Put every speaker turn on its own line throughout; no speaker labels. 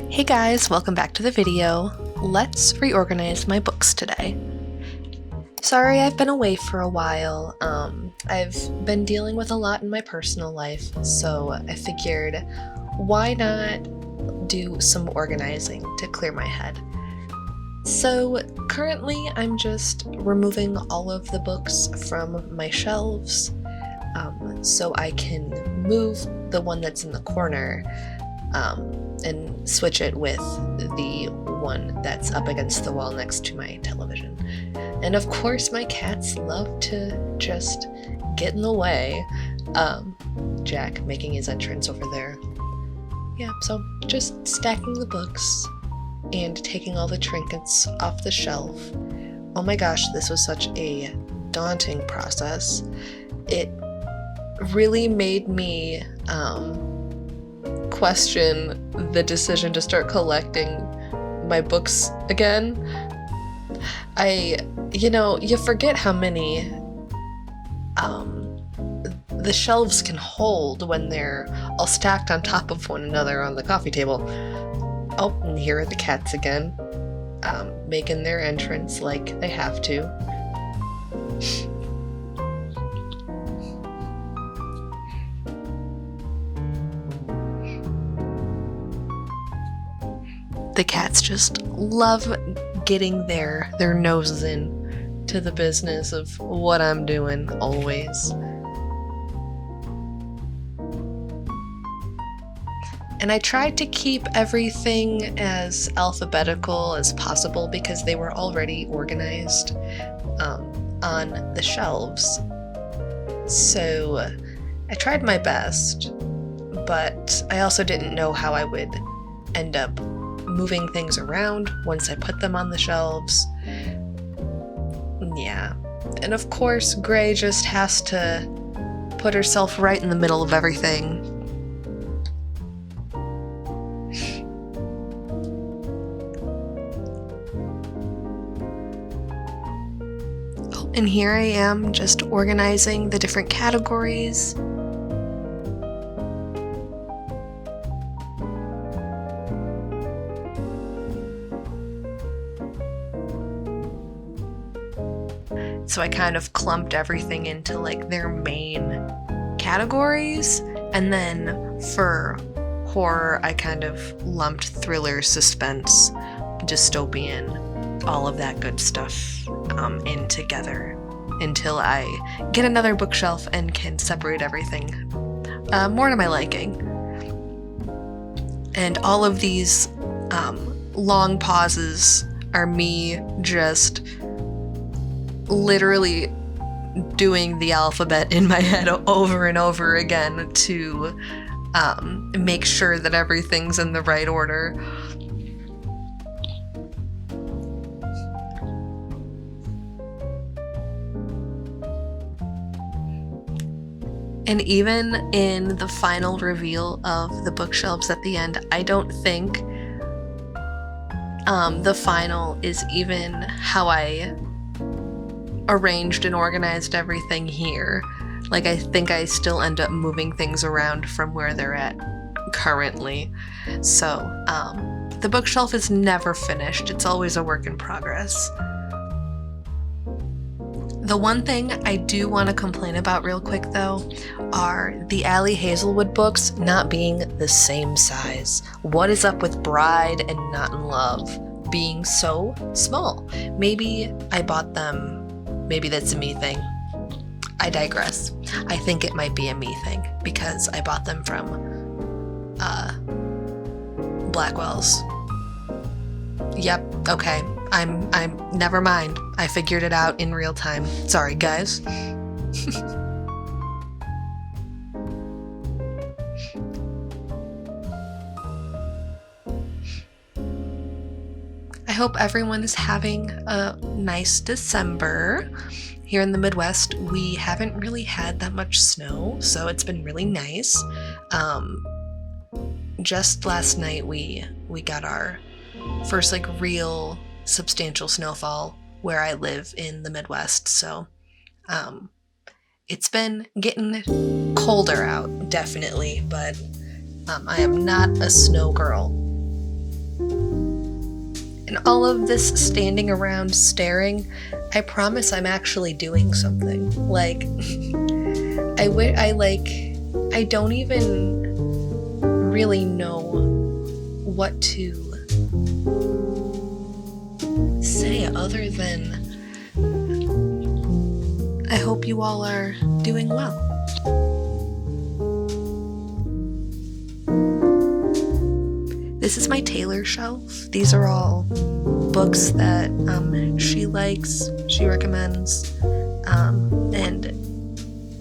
Hey guys, welcome back to the video. Let's reorganize my books today. Sorry I've been away for a while. I've been dealing with a lot in my personal life, so I figured why not do some organizing to clear my head. So currently I'm just removing all of the books from my shelves so I can move the one that's in the corner and switch it with the one that's up against the wall next to my television. And of course my cats love to just get in the way. Jack making his entrance over there. Yeah, so just stacking the books and taking all the trinkets off the shelf. Oh my gosh, this was such a daunting process. It really made me question the decision to start collecting my books again. You forget how many the shelves can hold when they're all stacked on top of one another on the coffee table. Oh, and here are the cats again, making their entrance like they have to. The cats just love getting their noses in to the business of what I'm doing always. And I tried to keep everything as alphabetical as possible because they were already organized on the shelves. So I tried my best, but I also didn't know how I would end up moving things around once I put them on the shelves. Yeah. And of course, Gray just has to put herself right in the middle of everything. Oh, and here I am just organizing the different categories. So I kind of clumped everything into like their main categories, and then for horror I kind of lumped thriller, suspense, dystopian, all of that good stuff in together until I get another bookshelf and can separate everything more to my liking. And all of these long pauses are me just literally doing the alphabet in my head over and over again to make sure that everything's in the right order. And even in the final reveal of the bookshelves at the end, I don't think the final is even how I arranged and organized everything here. Like, I think I still end up moving things around from where they're at currently. So, the bookshelf is never finished. It's always a work in progress. The one thing I do want to complain about real quick, though, are the Allie Hazelwood books not being the same size. What is up with Bride and Not in Love being so small? Maybe I bought them. Maybe that's a me thing. I digress. I think it might be a me thing because I bought them from Blackwell's. Yep, okay. I'm never mind. I figured it out in real time. Sorry, guys. I hope everyone is having a nice December. Here in the Midwest, we haven't really had that much snow, so it's been really nice. Just last night we got our first like real substantial snowfall where I live in the Midwest, so It's been getting colder out, definitely, but I am not a snow girl. And all of this standing around staring, I promise I'm actually doing something. Like, I don't even really know what to say other than I hope you all are doing well. This is my Taylor shelf. These are all books that she likes, she recommends, and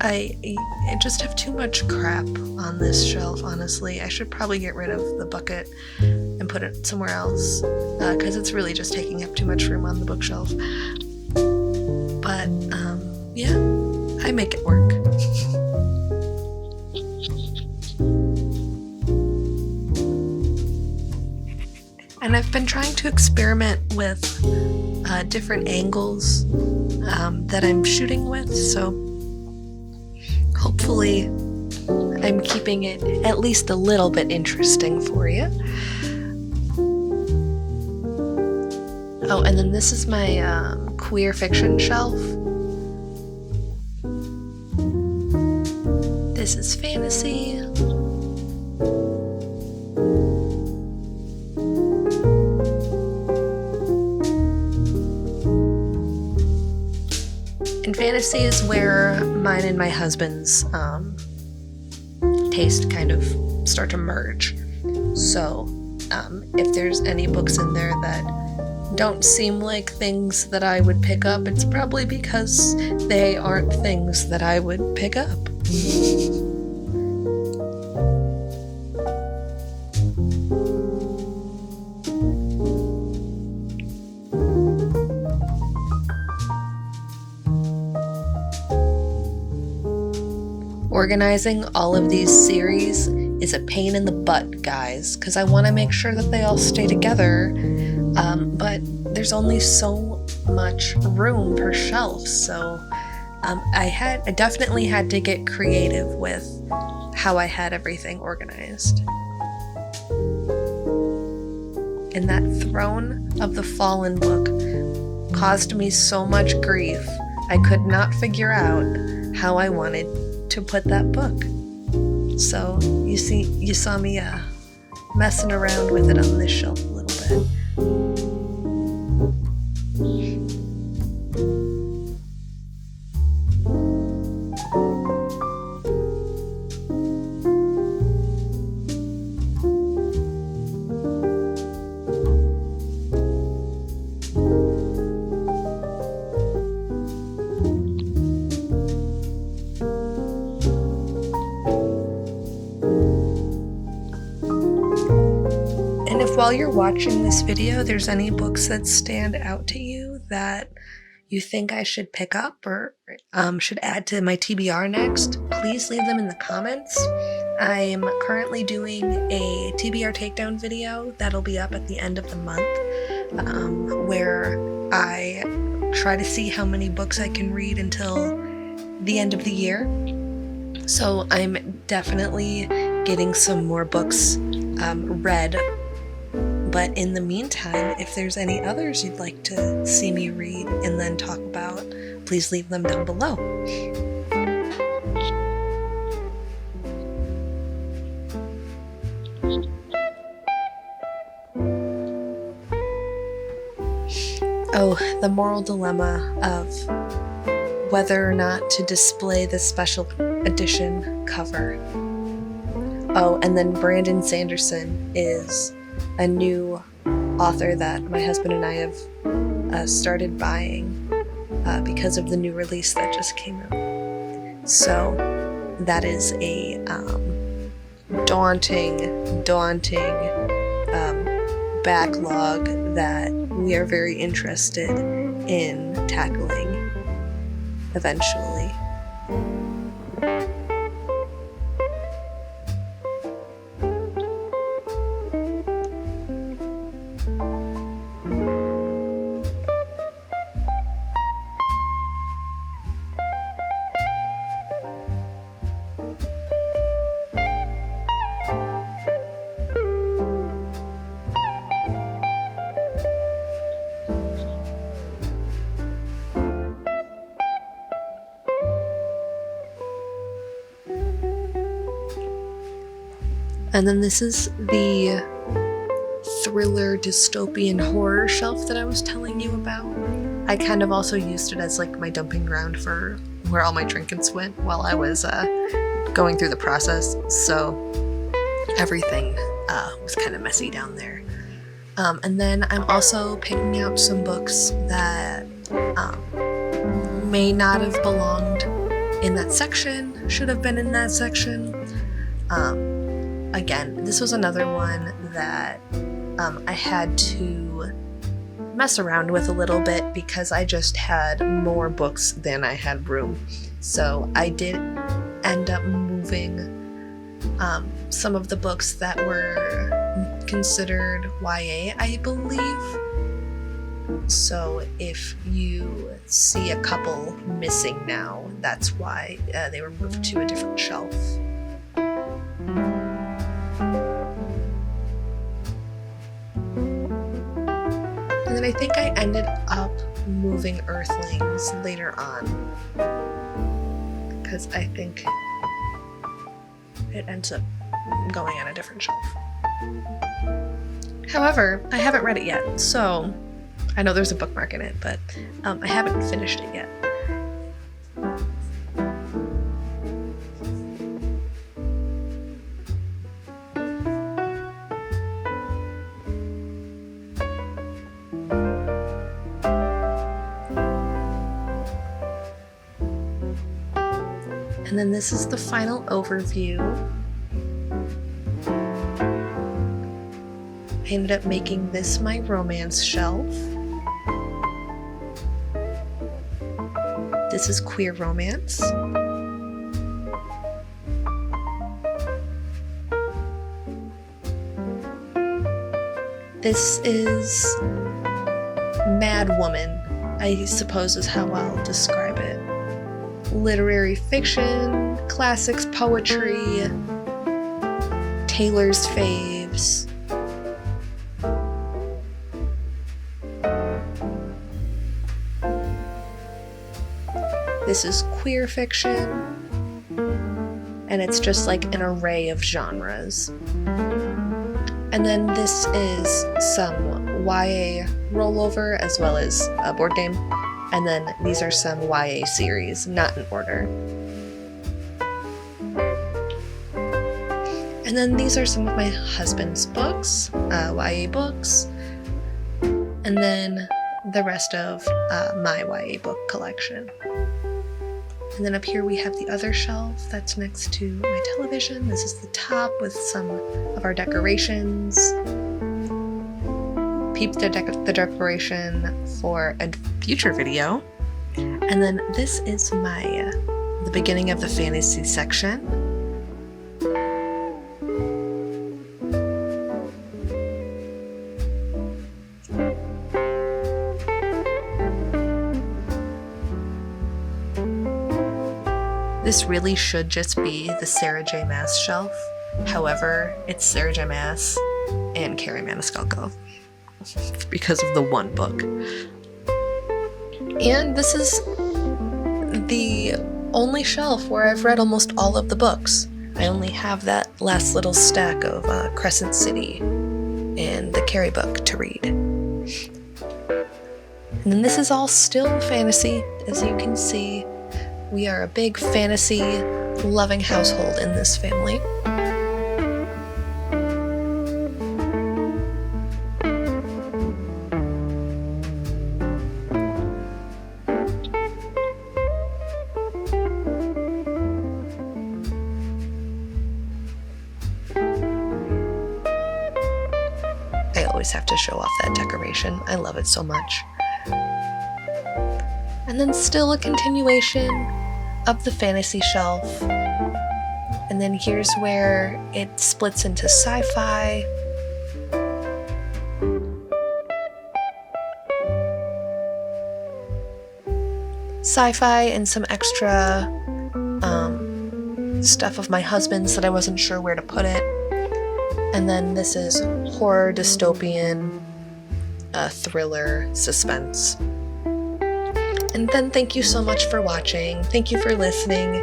I just have too much crap on this shelf, honestly. I should probably get rid of the bucket and put it somewhere else, because it's really just taking up too much room on the bookshelf. But, yeah, I make it work. And I've been trying to experiment with different angles that I'm shooting with, so hopefully I'm keeping it at least a little bit interesting for you. Oh, and then this is my queer fiction shelf. This is fantasy. And fantasy is where mine and my husband's taste kind of start to merge. So if there's any books in there that don't seem like things that I would pick up, it's probably because they aren't things that I would pick up. Organizing all of these series is a pain in the butt, guys, because I want to make sure that they all stay together, but there's only so much room per shelf, so I definitely had to get creative with how I had everything organized. And that Throne of the Fallen book caused me so much grief. I could not figure out how I wanted to put that book. So you saw me messing around with it on this shelf a little bit. And if while you're watching this video, there's any books that stand out to you that you think I should pick up or should add to my TBR next, please leave them in the comments. I'm currently doing a TBR takedown video that'll be up at the end of the month, where I try to see how many books I can read until the end of the year. So I'm definitely getting some more books read. But in the meantime, if there's any others you'd like to see me read and then talk about, please leave them down below. Oh, the moral dilemma of whether or not to display the special edition cover. Oh, and then Brandon Sanderson is a new author that my husband and I have started buying because of the new release that just came out. So that is a daunting backlog that we are very interested in tackling eventually. And then this is the thriller dystopian horror shelf that I was telling you about. I kind of also used it as like my dumping ground for where all my trinkets went while I was going through the process, so everything was kind of messy down there. And then I'm also picking out some books that may not have belonged in that section, should have been in that section. Again, this was another one that I had to mess around with a little bit because I just had more books than I had room. So I did end up moving some of the books that were considered YA, I believe. So if you see a couple missing now, that's why they were moved to a different shelf. And then I think I ended up moving Earthlings later on, because I think it ends up going on a different shelf. However, I haven't read it yet, so I know there's a bookmark in it, but I haven't finished it yet. And then this is the final overview. I ended up making this my romance shelf. This is queer romance. This is Mad Woman, I suppose is how I'll describe it. Literary fiction, classics, poetry, Taylor's faves. This is queer fiction, and it's just like an array of genres. And then this is some YA rollover as well as a board game. And then these are some YA series, not in order. And then these are some of my husband's books, YA books. And then the rest of my YA book collection. And then up here we have the other shelf that's next to my television. This is the top with some of our decorations. Peep the decoration for a future video. And then this is the beginning of the fantasy section. This really should just be the Sarah J. Maas shelf. However, it's Sarah J. Maas and Carrie Maniscalco because of the one book. And this is the only shelf where I've read almost all of the books. I only have that last little stack of Crescent City and the Carrie book to read. And then this is all still fantasy, as you can see. We are a big fantasy-loving household in this family. I always have to show off that decoration. I love it so much. And then still a continuation of the fantasy shelf. And then here's where it splits into sci-fi. Sci-fi and some extra stuff of my husband's that I wasn't sure where to put it. And then this is horror, dystopian, thriller, suspense. And then thank you so much for watching. Thank you for listening.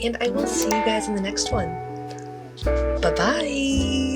And I will see you guys in the next one. Bye-bye!